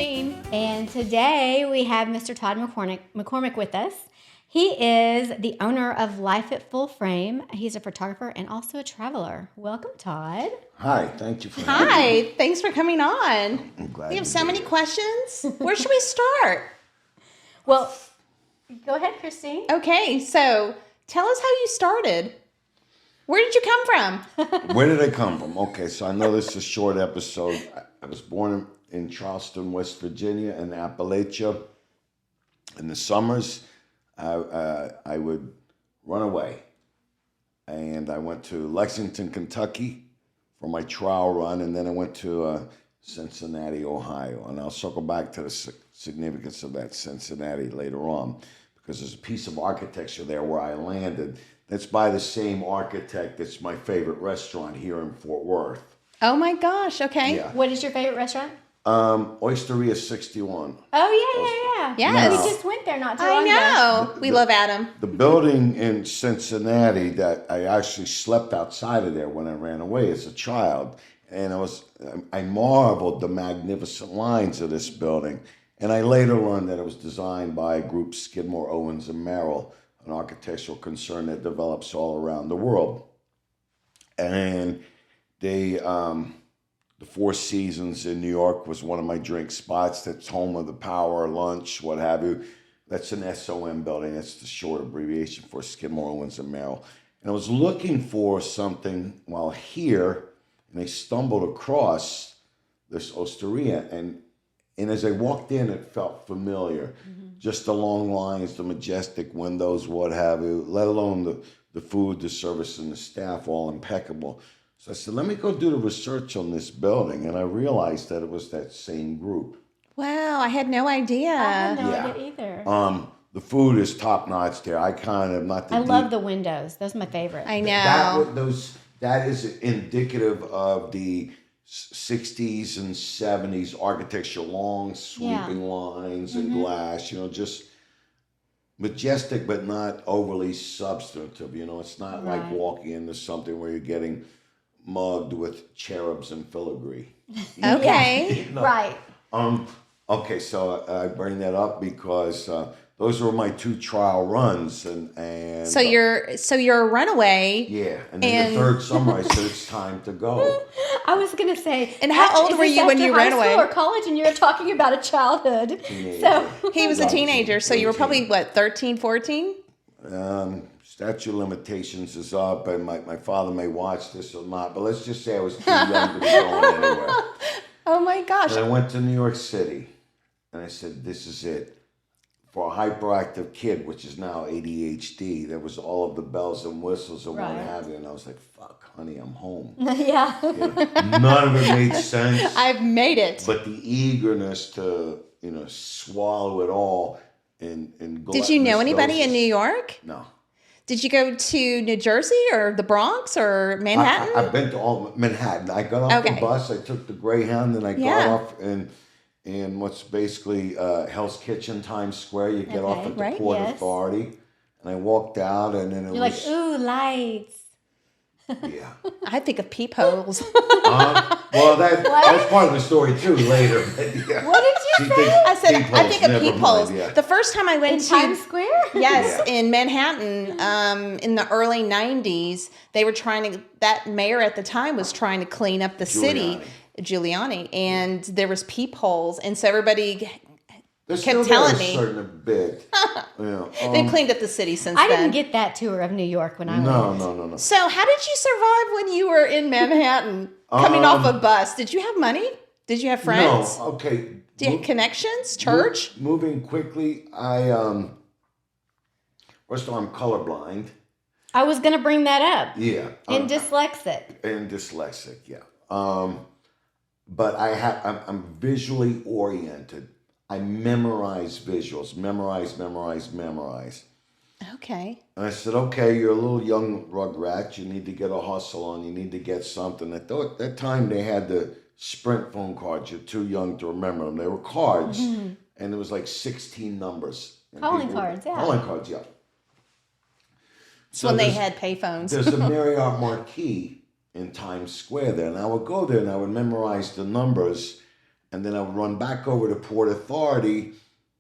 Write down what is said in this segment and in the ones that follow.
Christine, and today we have Mr. Todd McCormick with us. He is the owner of Life at Full Frame. He's a photographer and also a traveler. Welcome, Todd. Hi, thank you for having me. Hi, thanks for coming on. I'm glad We have to so be many here. questions. Where should we start? Well, go ahead, Christine. Okay, so tell us how you started. Where did you come from? Where did I come from? Okay, so I know this is a short episode. I was born in Charleston, West Virginia, in Appalachia. In the summers, I would run away. And I went to Lexington, Kentucky for my trial run, and then I went to Cincinnati, Ohio. And I'll circle back to the significance of that Cincinnati later on, because there's a piece of architecture there where I landed that's by the same architect that's my favorite restaurant here in Fort Worth. Oh my gosh, okay. Yeah. What is your favorite restaurant? Osteria 61. Oh, yeah. Yes. We just went there not too I long ago. know. We love Adam. The building in Cincinnati that I actually slept outside of there when I ran away as a child. And I marveled the magnificent lines of this building. And I later learned that it was designed by a group, Skidmore, Owens and Merrill, an architectural concern that develops all around the world. And they, the Four Seasons in New York was one of my drink spots. That's home of the Power, Lunch, what have you. That's an SOM building. That's the short abbreviation for Skidmore, Owens and Merrill. And I was looking for something while here, and I stumbled across this osteria. And as I walked in, it felt familiar. Mm-hmm. Just the long lines, the majestic windows, what have you, let alone the food, the service, and the staff, all impeccable. So I said, let me go do the research on this building. And I realized that it was that same group. Wow, I had no idea. I had no Yeah. idea either. The food is top notch there. I kind of not the I deep, love the windows. Those are my favorite. I know. That is indicative of the 60s and 70s architecture, long sweeping lines and glass, just majestic but not overly substantive. It's not like walking into something where you're getting mugged with cherubs and filigree. Okay. Right. Okay, so I bring that up because those were my two trial runs, and So you're a runaway. yeah, and then the third summer I said it's time to go. I was going to say. And how old were you when you ran away? Or college, and you're talking about a childhood. Teenager. So He was a teenager, so you were probably, 13, 14? Statute of limitations is up, and my father may watch this or not, but let's just say I was too young to be going anywhere. Oh my gosh. And I went to New York City, and I said, this is it. For a hyperactive kid, which is now ADHD, there was all of the bells and whistles and what have you, and I was like, fuck, honey, I'm home. yeah. None of it made sense. I've made it. But the eagerness to, swallow it all and go. Did you know anybody in New York? No. Did you go to New Jersey or the Bronx or Manhattan? I've been to all Manhattan. I got off the bus. I took the Greyhound, and I got off in what's basically Hell's Kitchen, Times Square. You get off at the Port Authority, and I walked out, and then You're like, ooh, lights. Yeah. I think of peepholes. Well, that's part of the story too. Later. Yeah. What did you say? I said I think of peepholes. Yeah. The first time I went In to Times Square? Yes, in Manhattan, in the early 90s, they were that mayor at the time was trying to clean up the city, Giuliani, and there was peepholes, and so everybody kept telling me. Certain bit. They've cleaned up the city since I then. didn't get that tour of New York when I went. No. So how did you survive when you were in Manhattan, coming off a bus? Did you have money? Did you have friends? No. Okay. Do you have connections? Church? Moving quickly, first of all, I'm colorblind. I was going to bring that up. Yeah. And dyslexic. And dyslexic, yeah. But I'm visually oriented. I memorize visuals. Memorize. Okay. And I said, okay, you're a little young rugrat. You need to get a hustle on. You need to get something. I thought at that time they had the Sprint phone cards. You're too young to remember them. They were cards, and it was like 16 numbers. Calling cards, yeah. Calling cards, yeah. So when they had payphones. There's a Marriott Marquis in Times Square there. And I would go there and I would memorize the numbers And then I would run back over to Port Authority,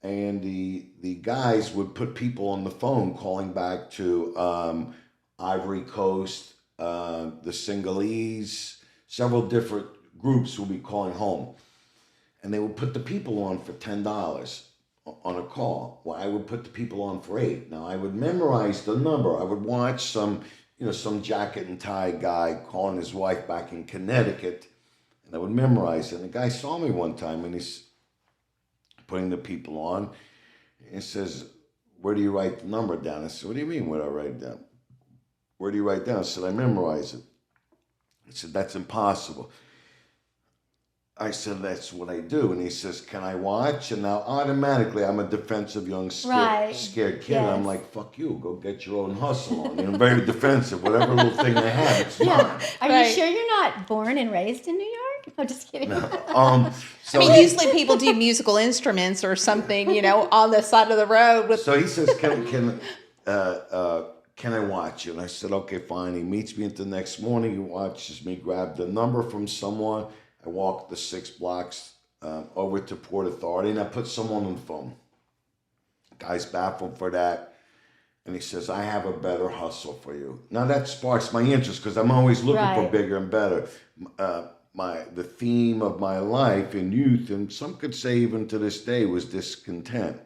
and the guys would put people on the phone calling back to Ivory Coast, the Singalese, several different groups would be calling home. And they would put the people on for $10 on a call. Well, I would put the people on for $8. Now, I would memorize the number. I would watch some jacket and tie guy calling his wife back in Connecticut, and I would memorize it. And the guy saw me one time, and he's putting the people on. He says, "Where do you write the number down?" I said, "What do you mean, where do I write it down? Where do you write down?" I said, "I memorize it." He said, "That's impossible." I said, "That's what I do." And he says, "Can I watch?" And now automatically I'm a defensive young scared kid. Yes. I'm like, "Fuck you, go get your own hustle on." I'm very defensive. Whatever little thing I have, it's mine. Are you sure you're not born and raised in New York? I'm just kidding. So usually people do musical instruments or something, on the side of the road with. So he says, can I watch you?" And I said, "Okay, fine." He meets me the next morning. He watches me grab the number from someone. I walked the 6 blocks over to Port Authority, and I put someone on the phone. The guy's baffled for that. And he says, "I have a better hustle for you." Now that sparks my interest because I'm always looking for bigger and better. The theme of my life in youth, and some could say even to this day, was discontent.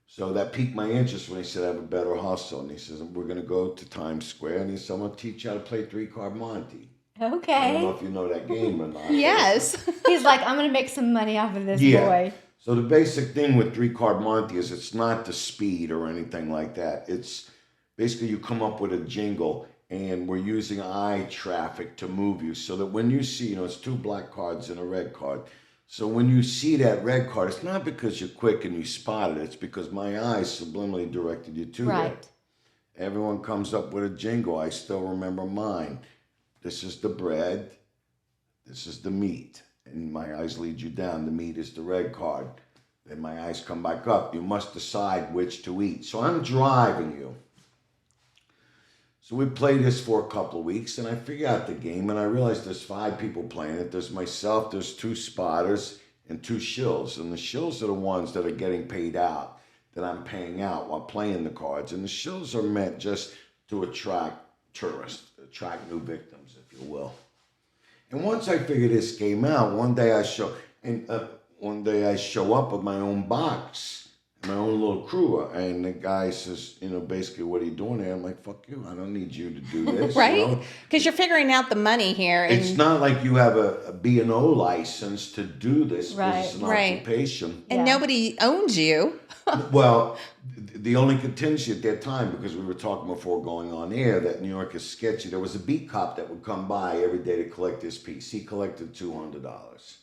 So that piqued my interest when he said, "I have a better hustle." And he says, "We're going to go to Times Square." And he said, "I'm going to teach you how to play 3-card Monte." Okay. I don't know if you know that game or not. Yes. He's like, "I'm going to make some money off of this boy." So the basic thing with 3-card Monte is it's not the speed or anything like that. It's basically you come up with a jingle, and we're using eye traffic to move you so that when you see, it's 2 black cards and a red card. So when you see that red card, it's not because you're quick and you spot it. It's because my eyes subliminally directed you to it. Everyone comes up with a jingle. I still remember mine. This is the bread. This is the meat. And my eyes lead you down. The meat is the red card. Then my eyes come back up. You must decide which to eat. So I'm driving you. So we played this for a couple of weeks, and I figure out the game, and I realize there's 5 people playing it. There's myself, there's 2 spotters, and 2 shills. And the shills are the ones that are getting paid out, that I'm paying out while playing the cards. And the shills are meant just to attract tourists, attract new victims, if you will. And once I figure this game out, one day I show up with my own box, my own little crew, and the guy says, basically, "What are you doing here?" I'm like, "Fuck you, I don't need you to do this." Right? Because you're figuring out the money here. And it's not like you have a B&O license to do this. This is an occupation. And nobody owns you. Well, the only contingency at that time, because we were talking before going on air, that New York is sketchy, there was a beat cop that would come by every day to collect his piece. He collected $200.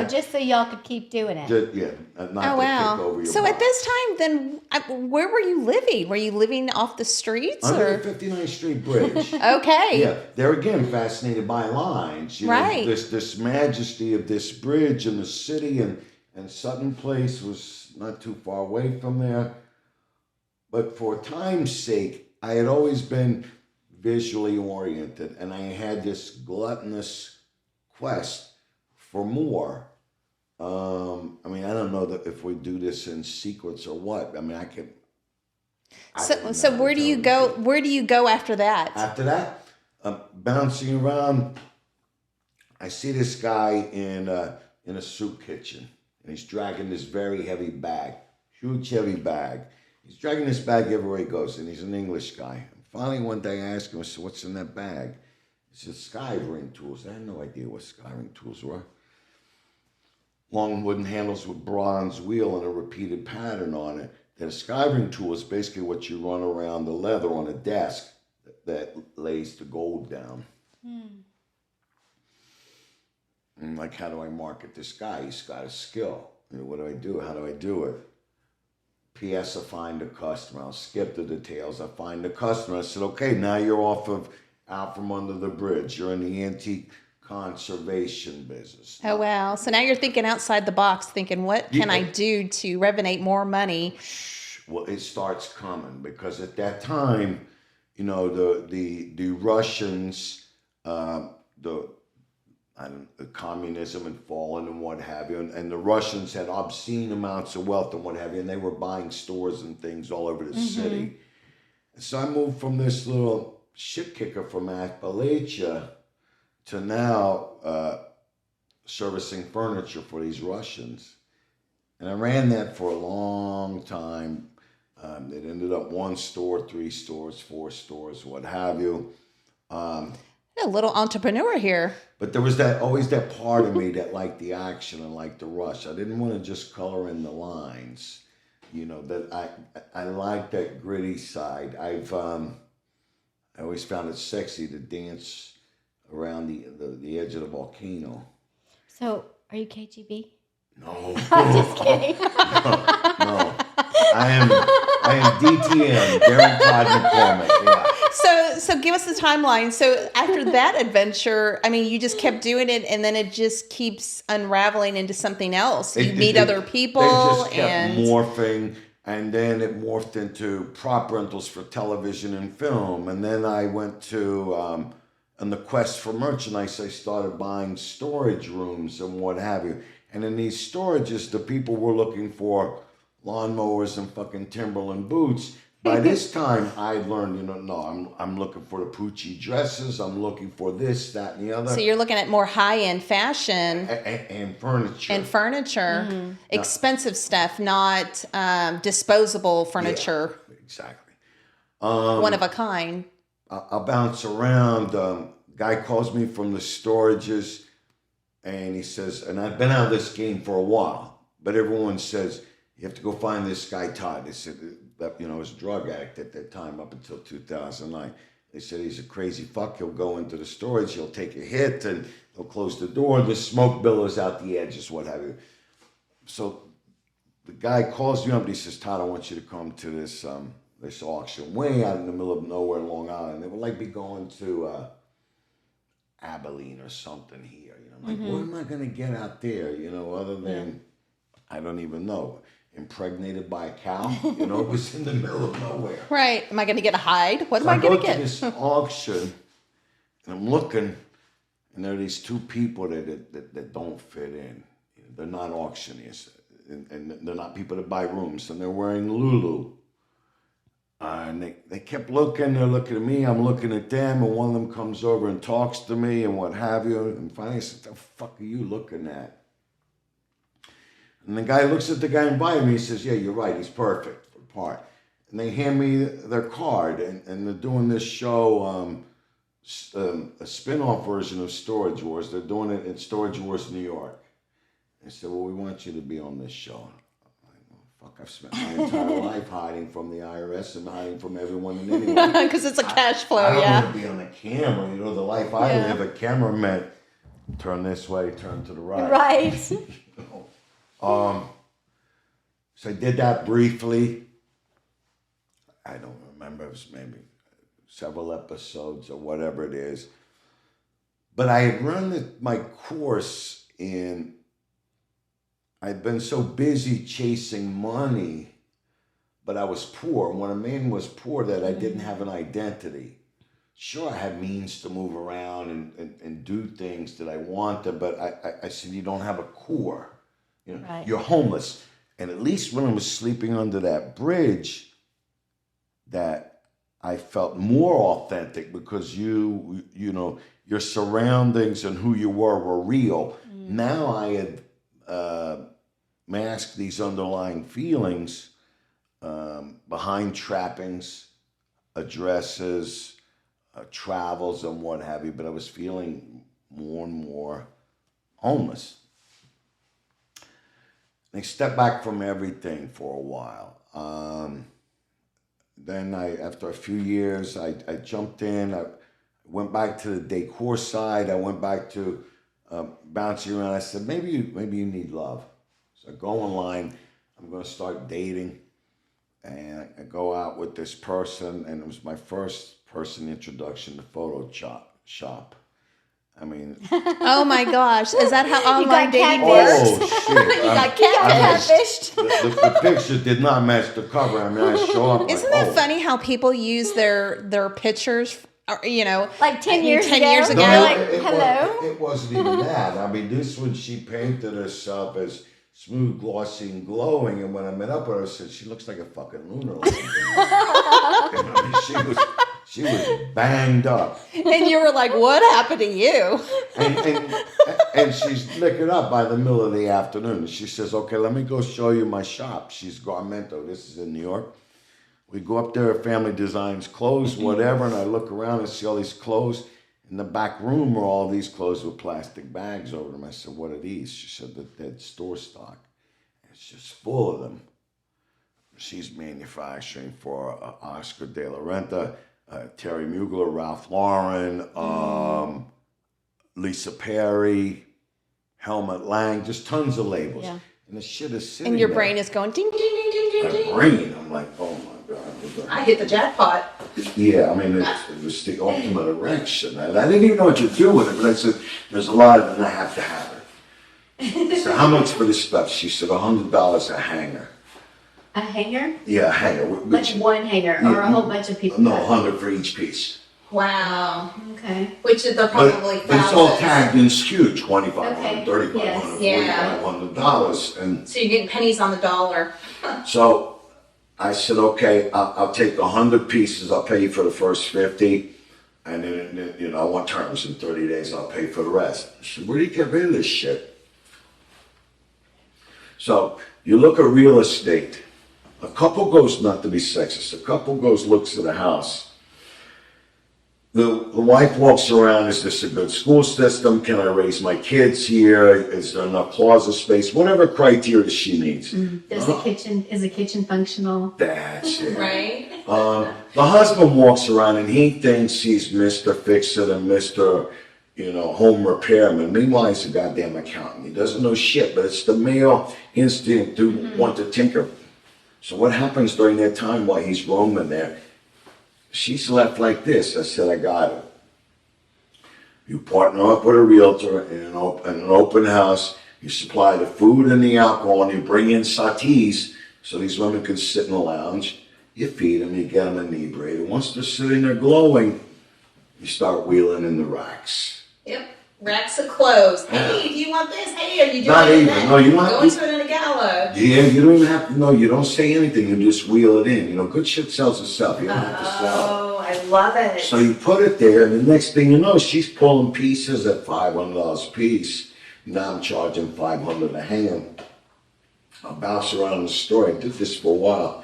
Just so y'all could keep doing it. Not to kick over your So box. at this time, then, where were you living? Were you living off the streets? Under the 59th Street Bridge. Okay. Yeah, they're again fascinated by lines. This majesty of this bridge and the city, and Sutton Place was not too far away from there. But for time's sake, I had always been visually oriented, and I had this gluttonous quest for more. I don't know that if we do this in sequence or what. I could. So where do you go? Where do you go after that? After that, bouncing around, I see this guy in a soup kitchen, and he's dragging this very heavy bag, huge heavy bag. He's dragging this bag everywhere he goes, and he's an English guy. And finally, one day I asked him, I said, "What's in that bag?" He said, "Skivering tools." I had no idea what skivering tools were. Long wooden handles with bronze wheel and a repeated pattern on it. That a skivering tool is basically what you run around the leather on a desk that lays the gold down. And like, how do I market this guy? He's got a skill. What do I do? How do I do it? P.S. I find a customer. I'll skip the details. I find the customer. I said, "Okay, now you're out from under the bridge. You're in the antique conservation business." Oh, wow. So now you're thinking outside the box, thinking, what can I do to revenate more money? Well, it starts coming, because at that time, the Russians, the communism had fallen and what have you, and the Russians had obscene amounts of wealth and what have you, and they were buying stores and things all over the city. So I moved from this little shit kicker from Appalachia to now servicing furniture for these Russians. And I ran that for a long time. It ended up 1 store, 3 stores, 4 stores, what have you. A little entrepreneur here. But there was always that part of me that liked the action and liked the rush. I didn't want to just color in the lines. That I like that gritty side. I always found it sexy to dance around the edge of the volcano. So, are you KGB? No. I'm just kidding. No. I am DTM, Darren Todd McCormick. Yeah. So give us the timeline. So after that adventure, I mean, you just kept doing it, and then it just keeps unraveling into something else. You meet other people, they just kept morphing, and then it morphed into prop rentals for television and film. And then I went to, on the quest for merchandise, I started buying storage rooms and what have you. And in these storages, the people were looking for lawnmowers and fucking Timberland boots. By this time, I learned, I'm looking for the Poochie dresses. I'm looking for this, that, and the other. So you're looking at more high-end fashion. And furniture. And furniture. Mm-hmm. Expensive stuff, not disposable furniture. Yeah, exactly. One of a kind. I'll bounce around. Guy calls me from the storages, and he says, and I've been out of this game for a while, but everyone says, you have to go find this guy, Todd. They said, that, he was a drug addict at that time up until 2009. They said he's a crazy fuck. He'll go into the storage, he'll take a hit, and he'll close the door, and the smoke billows out the edges, what have you. So the guy calls me up and he says, Todd, I want you to come to this auction way out in the middle of nowhere in Long Island. It would like be going to Abilene or something here. I'm like, what am I going to get out there, other than, I don't even know. Impregnated by a cow, it was in the middle of nowhere. Right. Am I going to get a hide? What am I going to get? I go to this auction, and I'm looking, and there are these 2 people that don't fit in. They're not auctioneers, and they're not people that buy rooms, and they're wearing Lulu. And they kept looking, they're looking at me, I'm looking at them, and one of them comes over and talks to me and what have you, and finally I said, the fuck are you looking at? And the guy looks at the guy in front of me. He says, yeah, you're right. He's perfect for the part. And they hand me their card. And they're doing this show, a spin-off version of Storage Wars. They're doing it at Storage Wars, New York. They said, well, we want you to be on this show. I'm like, well, fuck, I've spent my entire life hiding from the IRS and hiding from everyone and anyone. Because it's a cash flow, I don't want to be on the camera. The life I live, a camera meant turn this way, turn to the right. Right. So I did that briefly. I don't remember. It was maybe several episodes or whatever it is. But I had run my course I'd been so busy chasing money, but I was poor. When a man was poor, that I didn't have an identity. Sure, I had means to move around and do things that I wanted, but I said, you don't have a core. Right. You're homeless. And at least when I was sleeping under that bridge, that I felt more authentic because your surroundings and who you were real. Now I had masked these underlying feelings behind trappings, addresses, travels, and what have you, but I was feeling more and more homeless. I stepped back from everything for a while. Then after a few years, I jumped in. I went back to the decor side. I went back to bouncing around. I said, maybe you need love. So I go online. I'm going to start dating. And I go out with this person, and it was my first person introduction to Photoshop. I mean, oh my gosh, is that how online dating works? works? Oh shit! You got catfished. The picture did not match the cover. I mean, I show up. Isn't that funny how people use their pictures Like 10 years 10 ago? years ago. No, like, hello? It wasn't even that. I mean, this one, she painted herself as smooth, glossy, and glowing. And when I met up with her, I said, she looks like a fucking lunar landing. I mean, she was banged up. And you were like, what happened to you? And she's licking up by the middle of the afternoon. And she says, okay, let me go show you my shop. She's Garmento. This is in New York. We go up there, Family Designs clothes, whatever, and I look around and see all these clothes. In the back room are all these clothes with plastic bags over them. I said, what are these? She said, that's store stock. It's just full of them. She's manufacturing for Oscar de la Renta, Terry Mugler, Ralph Lauren, Lisa Perry, Helmut Lang, just tons of labels. Yeah. And the shit is sitting And your there. brain is going ding, ding, ding, ding, ding, ding. My brain, I'm like, oh my God. I hit the jackpot. Yeah, I mean, it was the ultimate erection. I didn't even know what to do with it, but I said, there's a lot of it and I have to have it. So how much for this stuff? She said, $100 a hanger. A hanger? Yeah, a hanger. Like one hanger or a whole bunch of people? No, 100 for each piece. Wow. Okay. Which is they're But probably it's all thousands. tagged and skewed, $2,500, Okay. $3,500, Yes. $4,500. And So you're getting pennies on the dollar. so I said, okay, I'll take 100 pieces. I'll pay you for the first 50. And then, I want terms in 30 days. I'll pay for the rest. I said, where do you get rid of this shit? So you look at real estate. A couple goes, not to be sexist, a couple goes, looks at the house. The wife walks around, is this a good school system? Can I raise my kids here? Is there enough closet space? Whatever criteria she needs. Is the kitchen functional? That's it. Right? The husband walks around and he thinks he's Mr. Fix-It and Mr. Home repairman. Meanwhile, he's a goddamn accountant. He doesn't know shit, but it's the male instinct to want to tinker. So what happens during that time while he's roaming there? She's left like this. I said, I got it. You partner up with a realtor in an open house. You supply the food and the alcohol, and you bring in settees so these women can sit in the lounge. You feed them, you get them inebriated. Once they're sitting there glowing, you start wheeling in the racks. Yep. Racks of clothes. Hey, do you want this? Hey, are you doing Not even. that? No, you don't have Going to. to it in a gala. Yeah, you don't even have to. No, you don't say anything. You just wheel it in. Good shit sells itself. You don't have to sell it. Oh, I love it. So you put it there, and the next thing you know, she's pulling pieces at $500 a piece. Now I'm charging $500 a hand. I'll bounce around the store. I did this for a while.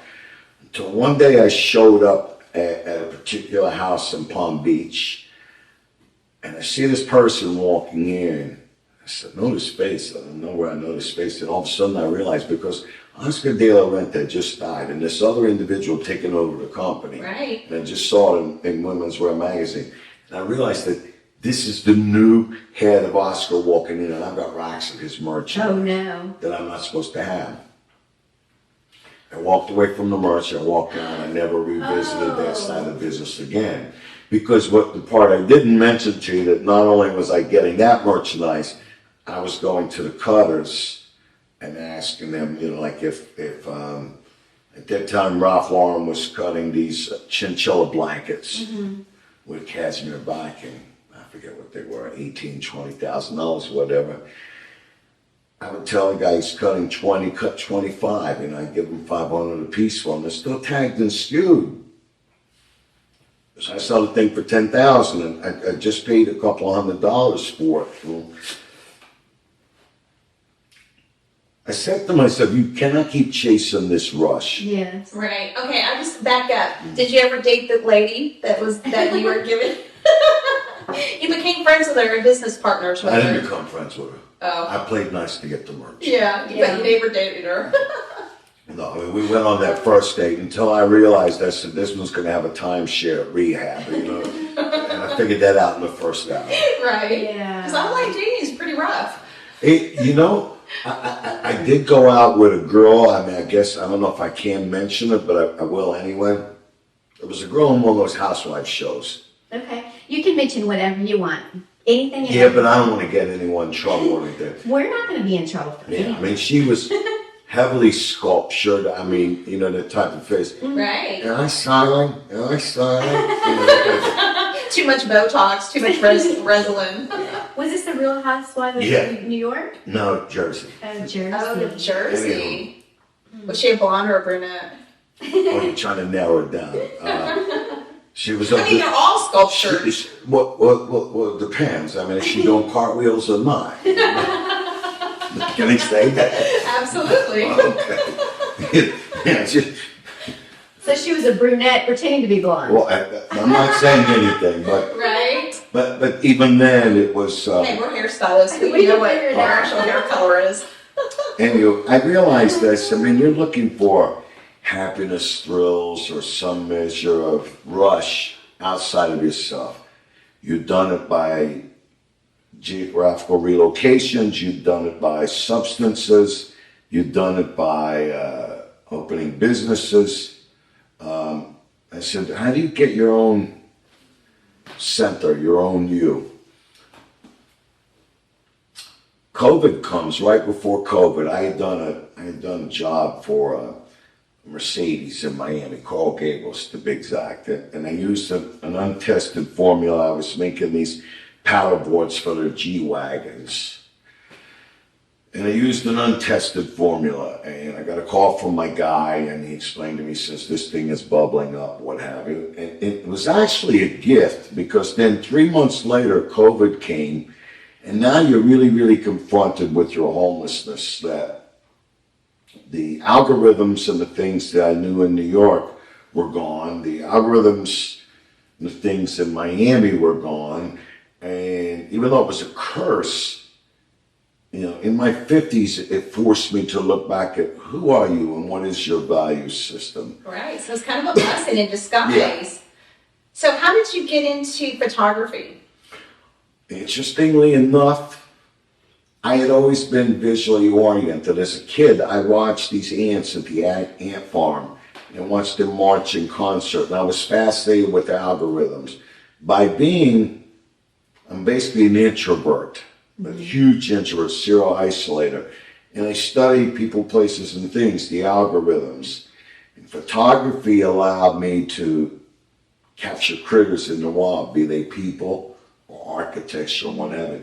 Until one day I showed up at a particular house in Palm Beach, and I see this person walking in. I said, know this face. I don't know where I know this face. And all of a sudden I realized, because Oscar de la Renta just died, and this other individual taking over the company. Right. And I just saw it in Women's Wear magazine. And I realized that this is the new head of Oscar walking in, and I've got racks of his merch Oh, no. that I'm not supposed to have. I walked away from the merch. I walked down. I never revisited that side of the business again. Because what the part I didn't mention to you, that not only was I getting that merchandise, I was going to the cutters and asking them, like if at that time Ralph Lauren was cutting these chinchilla blankets with cashmere backing. I forget what they were, $18,000, $20,000, whatever. I would tell the guy he's cutting 20, cut 25, I give him $500 a piece for them. They're still tagged and skewed. So I sell the thing for $10,000, and I just paid a couple $100 for it. I said to myself, you cannot keep chasing this rush. Yes. Right. Okay, I'll just back up. Did you ever date the lady that you were giving? You became friends with her and business partners with her. I didn't become friends with her. Oh. I played nice to get the merch. Yeah, but you never dated her. No, I mean, we went on that first date until I realized I said this one's going to have a timeshare at rehab, And I figured that out in the first hour. Right. Yeah. Because online dating is pretty rough. I did go out with a girl. I mean, I guess, I don't know if I can mention it, but I will anyway. There was a girl in one of those housewife shows. Okay. You can mention whatever you want. Anything. Yeah, but I don't want to get anyone in trouble or anything. We're not going to be in trouble for anything. Yeah, I mean, she was heavily sculptured. I mean, the type of face. Right. Am I smiling? Am I smiling? Too much Botox, too much Resolin. Was this the Real Housewives of Yeah. New York? No, Jersey. Oh, Jersey. Oh, the Jersey. Was she a blonde or a brunette? Oh, you're trying to narrow it down. She was. I mean, they're all sculptures. Well, it depends. I mean, is she doing cartwheels or not? Can I say that? Absolutely. Okay. Yeah, So she was a brunette pretending to be blonde. well, I'm not saying anything, but Right? but even then, it was. Hey, we're hairstylists. We know what our actual hair color is. And I realized this. I mean, you're looking for happiness, thrills, or some measure of rush outside of yourself. You've done it by geographical relocations. You've done it by substances. You've done it by opening businesses. I said, how do you get your own center, your own you? COVID comes right before COVID. I had done a job for Mercedes in Miami, Coral Gables to be exact, and I used an untested formula. I was making these paddle boards for their G-Wagons. And I used an untested formula, and I got a call from my guy, and he explained to me, says, this thing is bubbling up, what have you. And it was actually a gift, because then 3 months later, COVID came, and now you're really, really confronted with your homelessness, that the algorithms and the things that I knew in New York were gone. The algorithms and the things in Miami were gone. And even though it was a curse, you know, in my 50s, it forced me to look back at who are you and what is your value system. Right. So it's kind of a blessing in disguise. Yeah. So how did you get into photography? Interestingly enough, I had always been visually oriented. As a kid, I watched these ants at the ant farm and watched them march in concert. And I was fascinated with algorithms. I'm basically an introvert, a huge introvert, serial isolator. And I studied people, places, and things, the algorithms. And photography allowed me to capture critters in the wild, be they people or architecture or whatever.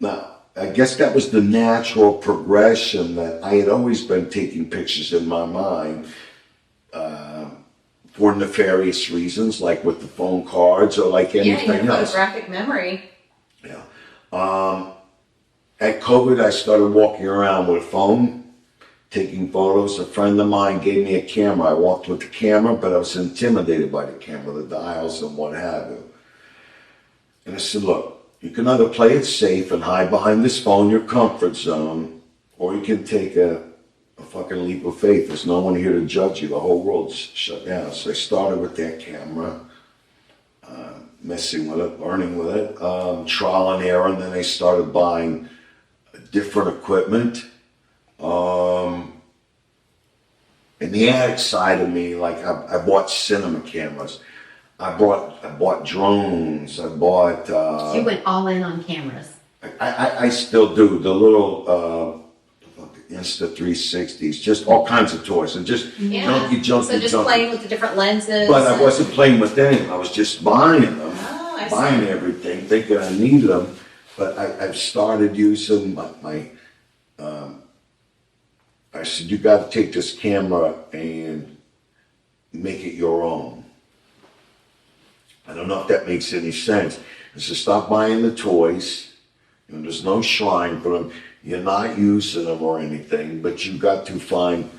Now, I guess that was the natural progression, that I had always been taking pictures in my mind for nefarious reasons, like with the phone cards or like anything else. Photographic memory. Yeah. At COVID, I started walking around with a phone, taking photos. A friend of mine gave me a camera. I walked with the camera, but I was intimidated by the camera, the dials and what have you. And I said, look, you can either play it safe and hide behind this phone, your comfort zone, or you can take a fucking leap of faith. There's no one here to judge you. The whole world's shut down. So I started with that camera, messing with it, learning with it, trial and error, and then I started buying different equipment. And the addict side of me, like I bought cinema cameras. I bought drones. I bought. You went all in on cameras. I still do the little Insta360s, just all kinds of toys, and just junky. So just playing with the different lenses. But I wasn't playing with them. I was just buying them, I buying see. everything, thinking I needed them. But I've started using my I said, you got to take this camera and make it your own. I don't know if that makes any sense. I said, stop buying the toys. You know, there's no shrine for them. You're not using them or anything, but you got to find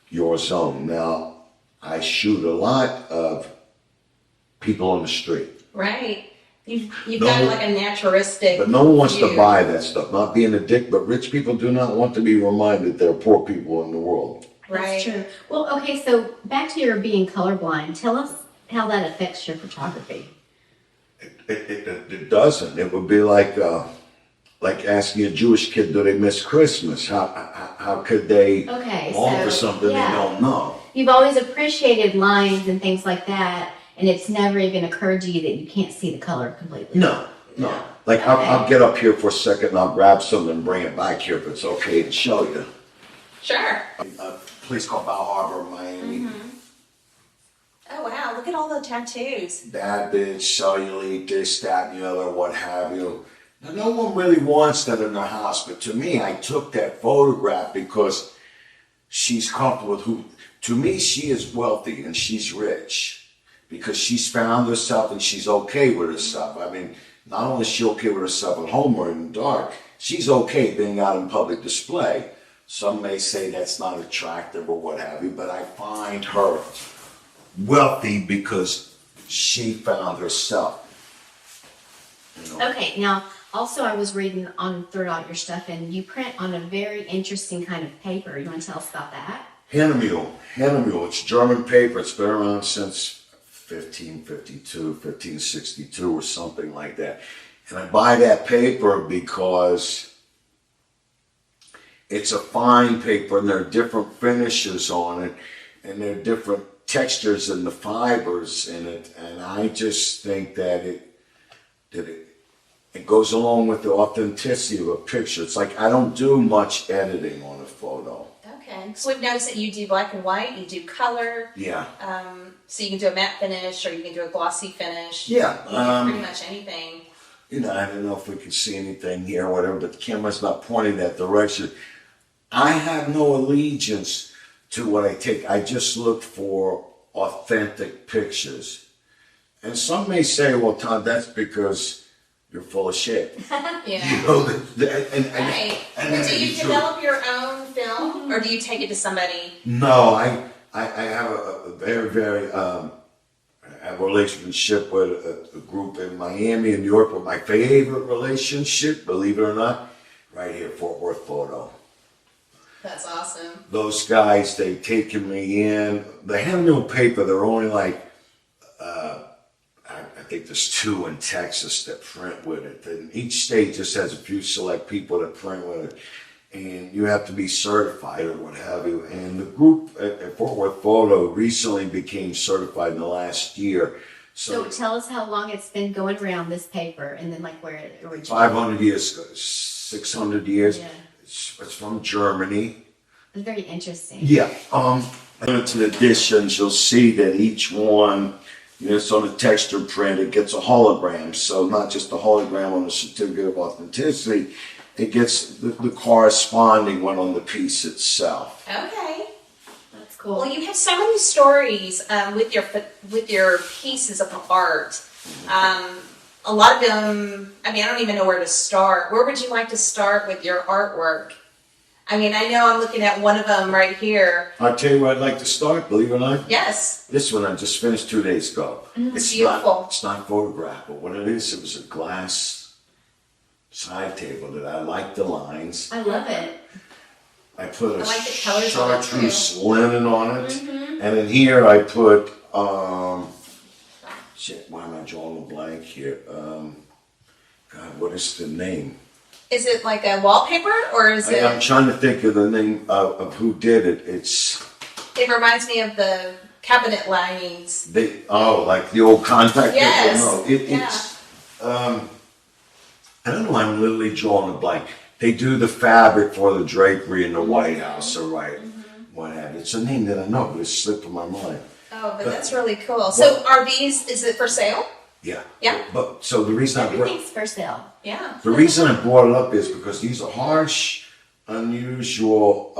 your zone. Now, I shoot a lot of people on the street. Right. You've got like a naturalistic. But no one wants view. to buy that stuff. Not being a dick, but rich people do not want to be reminded there are poor people in the world. Right. That's true. Well, okay, so back to your being colorblind. Tell us how that affects your photography. It doesn't. It would be like asking a Jewish kid, do they miss Christmas? How could they offer something they don't know? You've always appreciated lines and things like that, and it's never even occurred to you that you can't see the color completely. No. Like I'll get up here for a second and I'll grab something and bring it back here if it's okay to show you. Sure. A place called Bal Harbor, Miami. Oh wow, look at all the tattoos. Bad bitch, cellulite, this, that, and the other, what have you. Now, no one really wants that in their house, but to me, I took that photograph because she's comfortable with who. To me, she is wealthy and she's rich because she's found herself and she's okay with herself. I mean, not only is she okay with herself at home or in the dark, she's okay being out in public display. Some may say that's not attractive or what have you, but I find her wealthy because she found herself. You know? Okay, now also I was reading on throughout your stuff, and you print on a very interesting kind of paper. You want to tell us about that? Hahnemühle. It's German paper. It's been around since 1552, 1562 or something like that. And I buy that paper because it's a fine paper and there are different finishes on it and there are different textures in the fibers in it. And I just think that it goes along with the authenticity of a picture. It's like I don't do much editing on a photo. Okay. So we've noticed that you do black and white, you do color. Yeah. So you can do a matte finish or you can do a glossy finish. Yeah. You can do pretty much anything. You know, I don't know if we can see anything here or whatever, but the camera's not pointing that direction. I have no allegiance to what I take. I just look for authentic pictures. And some may say, well, Todd, that's because you're full of shit. Yeah. You know, Right. But do you develop your own film or do you take it to somebody? No, I have a very, very, I have a relationship with a group in Miami and New York, with my favorite relationship, believe it or not, right here, Fort Worth Photo. That's awesome. Those guys, they've taken me in. The handmill paper, they're only like, I think there's 2 in Texas that print with it. And each state just has a few select people that print with it. And you have to be certified or what have you. And the group at Fort Worth Photo recently became certified in the last year. So tell us how long it's been going around this paper, and then like where it originated. 500 years, 600 years. Yeah. It's from Germany. It's very interesting. Yeah. Into the editions, you'll see that each one, you know, it's on a texture print. It gets a hologram. So not just a hologram on the certificate of authenticity, it gets the corresponding one on the piece itself. Okay. That's cool. Well, you have so many stories with your pieces of art. A lot of them, I mean, I don't even know where to start. Where would you like to start with your artwork? I mean, I know I'm looking at one of them right here. I'll tell you where I'd like to start, believe it or not. Yes. This one I just finished 2 days ago. It's beautiful. It's not photographed, but what it was a glass side table that I like the lines. I love it. I put a like the colors on it, chartreuse linen on it. And in here I put, shit, why am I drawing a blank here? God, what is the name? Is it like a wallpaper or is it? I'm trying to think of the name of who did it. It reminds me of the cabinet linings. Like the old contact. Yes. No, it's I don't know. I'm literally drawing a blank. They do the fabric for the drapery in the White House, or what have you. It's a name that I know, but it slipped from my mind. Oh, but that's really cool. So are these? Is it for sale? Yeah. Yeah. But so the reason Everything's for sale. Yeah. the reason I brought it up is because these are harsh, unusual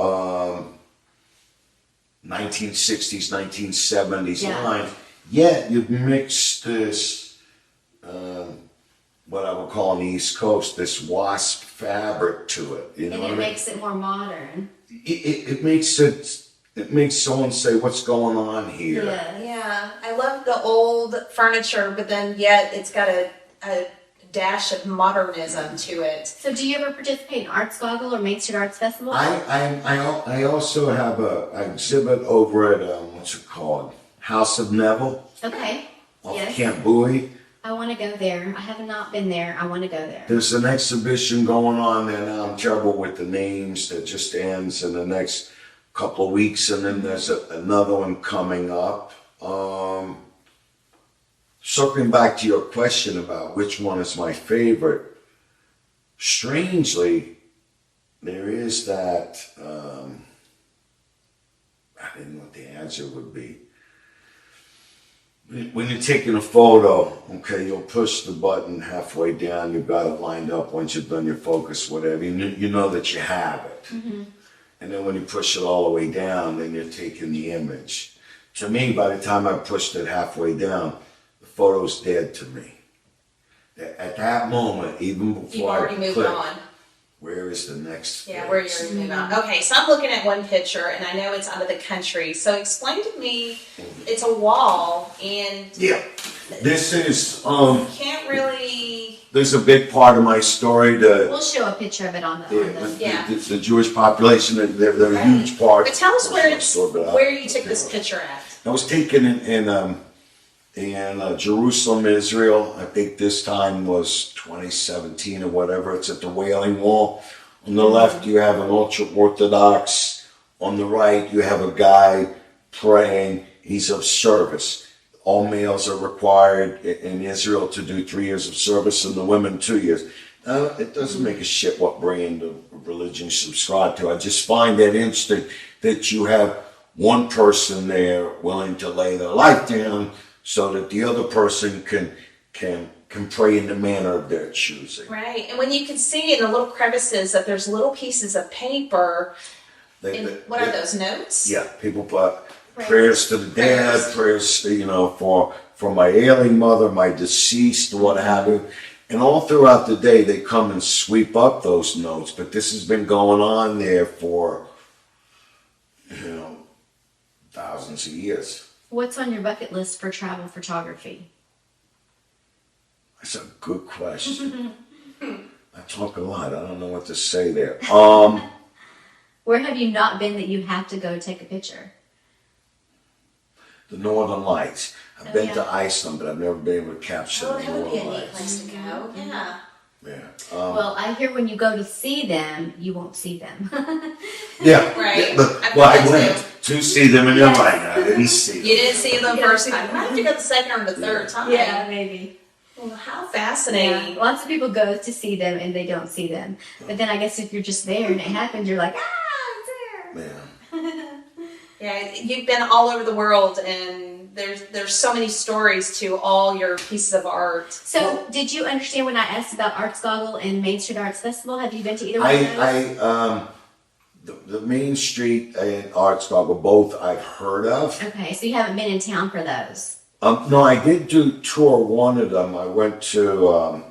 1960s, 1970s Yeah. lines. Yet you've mixed this, what I would call on the East Coast, this wasp fabric to it. You know And what it I mean? makes it more modern. It makes someone say, "What's going on here?" Yeah. Yeah. I love the old furniture, but then yet it's got a dash of modernism to it. So do you ever participate in Arts Goggle or Main Street Arts Festival? I also have an exhibit over at what's it called, House of Neville Okay. off Yes. Camp Bowie. I want to go there. I have not been there. I want to go there. There's an exhibition going on there now. I'm terrible with the names. That just ends in the next couple of weeks, and then there's another one coming up. Circling back to your question about which one is my favorite, strangely, there is that, I didn't know what the answer would be. When you're taking a photo, okay, you'll push the button halfway down. You've got it lined up. Once you've done your focus, whatever, you know that you have it. Mm-hmm. And then when you push it all the way down, then you're taking the image. To me, by the time I pushed it halfway down, the photo's dead to me. At that moment, even before You've already moved on. Where is the next? Yeah, where you're moving on. Okay, so I'm looking at one picture, and I know it's out of the country. So explain to me, it's a wall, and Yeah, this is can't really. There's a big part of my story. We'll show a picture of it on the Yeah. The Jewish population. They're a huge part. But tell us where where you took this picture at. I was taken in Jerusalem, Israel. I think this time was 2017 or whatever. It's at the Wailing Wall. On the left, you have an ultra-Orthodox. On the right, you have a guy praying. He's of service. All males are required in Israel to do 3 years of service, and the women 2 years. It doesn't make a shit what brand of religion you subscribe to. I just find that interesting that you have one person there willing to lay their life down so that the other person can pray in the manner of their choosing. Right, and when you can see in the little crevices that there's little pieces of paper. What are those, notes? Yeah, people put prayers to the dead, prayers for my ailing mother, my deceased, what have you. And all throughout the day, they come and sweep up those notes. But this has been going on there for, thousands of years. What's on your bucket list for travel photography? That's a good question. I talk a lot. I don't know what to say there. Where have you not been that you have to go take a picture? The Northern Lights. I've been yeah. to Iceland, but I've never been able to capture the That would be Northern a neat Lights. place to go. Yeah. Yeah. Well, I hear when you go to see them, you won't see them. Yeah. Right. Yeah, but, well, I went to see them, and they're like, I didn't see them. You didn't see them the first time. Why did you go the second or the third time? maybe. Well, how fascinating. Yeah. Lots of people go to see them and they don't see them. But then I guess if you're just there and it happens, you're like, it's there. Yeah. Yeah, you've been all over the world, and there's so many stories to all your pieces of art. So, did you understand when I asked about Arts Goggle and Main Street Arts Festival? Have you been to either one of those? The Main Street and Arts Goggle, both I've heard of. Okay, so you haven't been in town for those. No, I did tour one of them. I went to,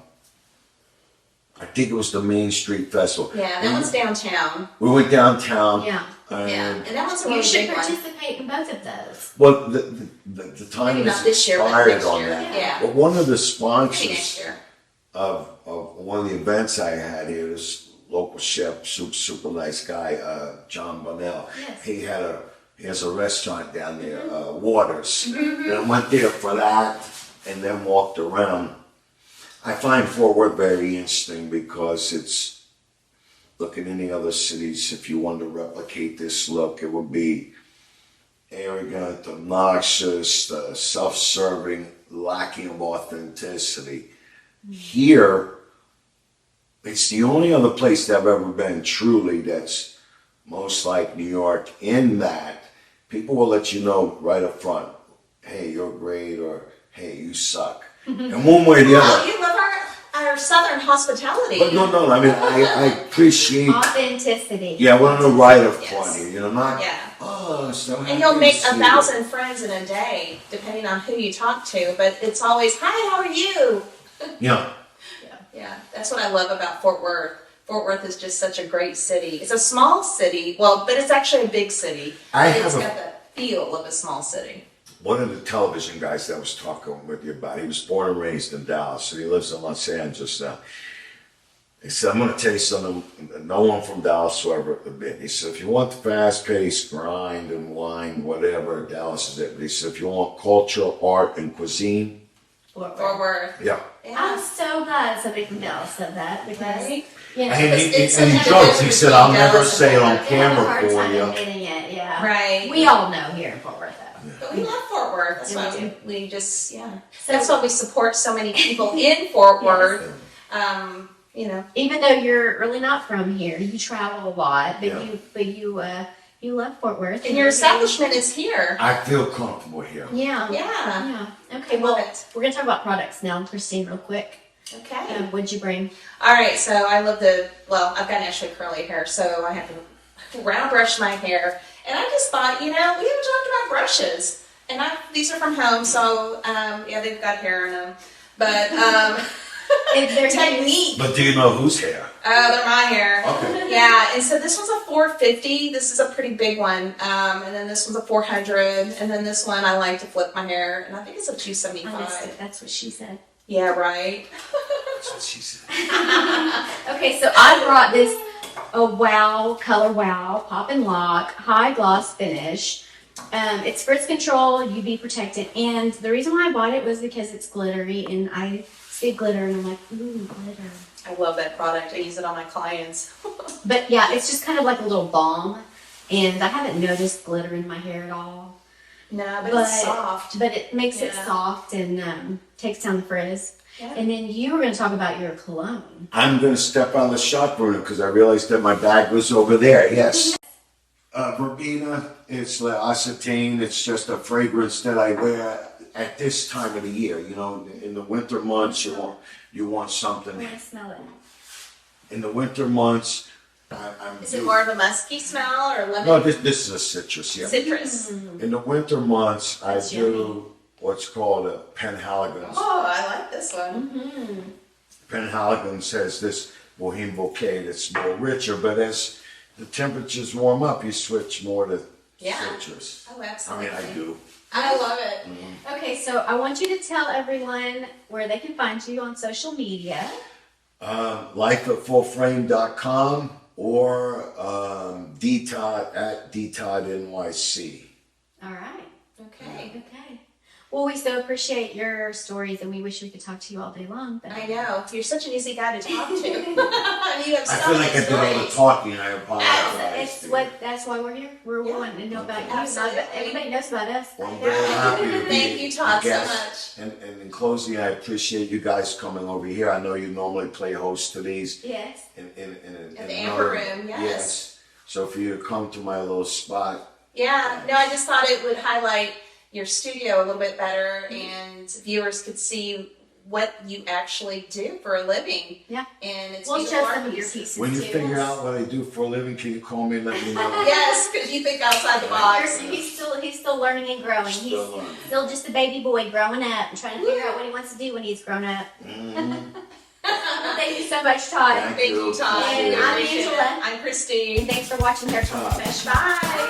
I think it was the Main Street Festival. Yeah, that one's downtown. We went downtown. Yeah. And that one's a You really should big one. participate in both of those. Well, the time Maybe is not this year, but expired next on year. that. Yeah. But one of the Maybe next sponsors year. of one of the events I had here, this local chef, super nice guy, John Bonnell. Yes. He has a restaurant down there, Waters. And I went there for that and then walked around. I find Fort Worth very interesting because it's, look at any other cities, if you wanted to replicate this look, it would be arrogant, obnoxious, self-serving, lacking of authenticity. Here, it's the only other place that I've ever been truly that's most like New York in that people will let you know right up front, hey, you're great, or hey, you suck. And one way or the other. You love our Southern hospitality. But no, I mean, I appreciate. Authenticity. Yeah, I want to know right up Yes. front here, not, Yeah. oh, so happy And you'll to make see you. 1,000 friends in a day, depending on who you talk to. But it's always, hi, how are you? Yeah. Yeah, that's what I love about Fort Worth. Fort Worth is just such a great city. It's a small city, but it's actually a big city. It's got the feel of a small city. One of the television guys that I was talking with you about, he was born and raised in Dallas, and he lives in Los Angeles now. He said, I'm going to tell you something no one from Dallas will ever admit. He said, if you want the fast-paced grind and wine, whatever, Dallas is it. But he said, if you want culture, art, and cuisine, Fort Worth. yeah. I'm so glad somebody from Dallas said that because, Right? you know, And It's he such a jokes, he difference said, I'll between never Dallas say it and on Fort they have a camera hard for time you. admitting it, yeah. Right. We all know here in Fort Worth, though. But we love Fort Worth. That's Yeah, why we we just, yeah. So- That's why we support so many people in Fort Yes. Worth. Even Even though you're really not from here, you travel a lot, but Yeah. you You love Fort Worth. And your establishment is here. I feel comfortable here. Yeah. Yeah. Okay, I well, love it. we're going to talk about products now, Christine, real quick. Okay. What'd you bring? All right, so I love I've got naturally curly hair, so I have to round brush my hair. And I just thought, we haven't talked about brushes. And these are from home, so yeah, they've got hair in them. But They're technique. But do you know whose hair? Oh, they're my hair. Okay. Yeah, and so this one's a 450. This is a pretty big one. And then this one's a 400. And then this one, I like to flip my hair. And I think it's a 275. That's what she said. Yeah, right. That's what she said. Okay, so I brought this Color Wow Pop and Lock High Gloss Finish. It's frizz control, UV protectant, and the reason why I bought it was because it's glittery, and I see glitter and I'm like, ooh, glitter. I love that product. I use it on my clients. But yeah, it's just kind of like a little balm, and I haven't noticed glitter in my hair at all. No, but it's soft. But it makes it Yeah. soft and takes down the frizz. Yeah. And then you were going to talk about your cologne. I'm going to step out of the shop room because I realized that my bag was over there. Yes. Verbena, it's acetane. It's just a fragrance that I wear at this time of the year. In the winter months, you want something. I want to smell it. In the winter months, Is it more of a musky smell or lemon? No, this is a citrus. Yeah. Citrus. In the winter months, That's I do what's called a Penhaligon's. Oh, I like this one. Mm-hmm. Penhaligon's has this bohemian bouquet that's more richer, but as the temperatures warm up, you switch more to citrus. Oh, absolutely. I do. I love it. Okay, so I want you to tell everyone where they can find you on social media. Lifeatfullframe.com or DTOD at DTODNYC. All right. Okay. Okay. Well, we so appreciate your stories, and we wish we could talk to you all day long. But I know. You're such an easy guy to talk to. You have I so feel many like I did all the stories. talking. I apologize. That's why we're here. We're wanting to know about you. Absolutely. Everybody knows about us. Well, I'm very happy to be Thank you, Todd, so a guest. And in closing, I appreciate you guys coming over here. I know you normally play host to these. Yes. At the Amber Room, yes. So for you to come to my little spot. Yeah. No, I just thought it would highlight your studio a little bit better, and viewers could see what you actually do for a living. Yeah. And it's We'll beautiful show art some of your pieces. pieces When you too. figure out what I do for a living, can you call me and let me know? Yes, because you think outside the box. He's still learning and growing. He's Still learning. still just a baby boy growing up and trying to figure out what he wants to do when he's grown up. Well, thank you so much, Todd. Thank Thank you, Todd. And I I'm appreciate it. Angela. I'm Christine. Thanks for watching Haircolor Confessional. Bye.